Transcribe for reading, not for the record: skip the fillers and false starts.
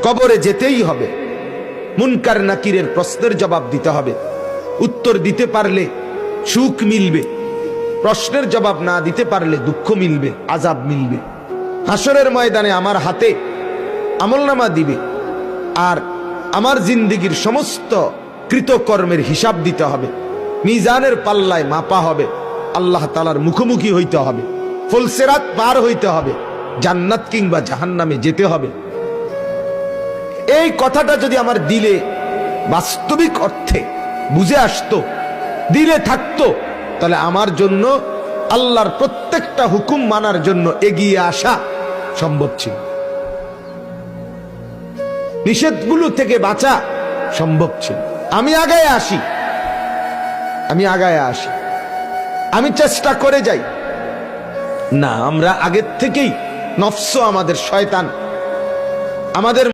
কবরে যেতেই হবে, মুনকার নাকিরের প্রশ্নের জবাব দিতে হবে। উত্তর দিতে পারলে সুখ মিলবে, প্রশ্নের জবাব না দিতে পারলে দুঃখ মিলবে, আযাব মিলবে। হাসরের ময়দানে আমার হাতে আমলনামা দিবে, আর আমার জিন্দেগীর সমস্ত কৃতকর্মের হিসাব দিতে হবে। মিজানের পাল্লায় মাপা হবে, আল্লাহ তাআলার মুখোমুখি হইতে হবে, ফুলসিরাত পার হইতে হবে, জান্নাত কিংবা জাহান্নামে যেতে হবে। এই কথাটা যদি আমার দিলে বাস্তবিক অর্থে বুঝে আসতো, দিলে থাকতো, তাহলে আমার জন্য আল্লাহর প্রত্যেকটা হুকুম মানার জন্য এগিয়ে আসা সম্ভব ছিল, নিষেধগুলো থেকে বাঁচা সম্ভব ছিল। আমি আগায় আসি, আমি চেষ্টা করে যাই না। আমরা আগের থেকেই নফস, আমাদের শয়তান আমাদের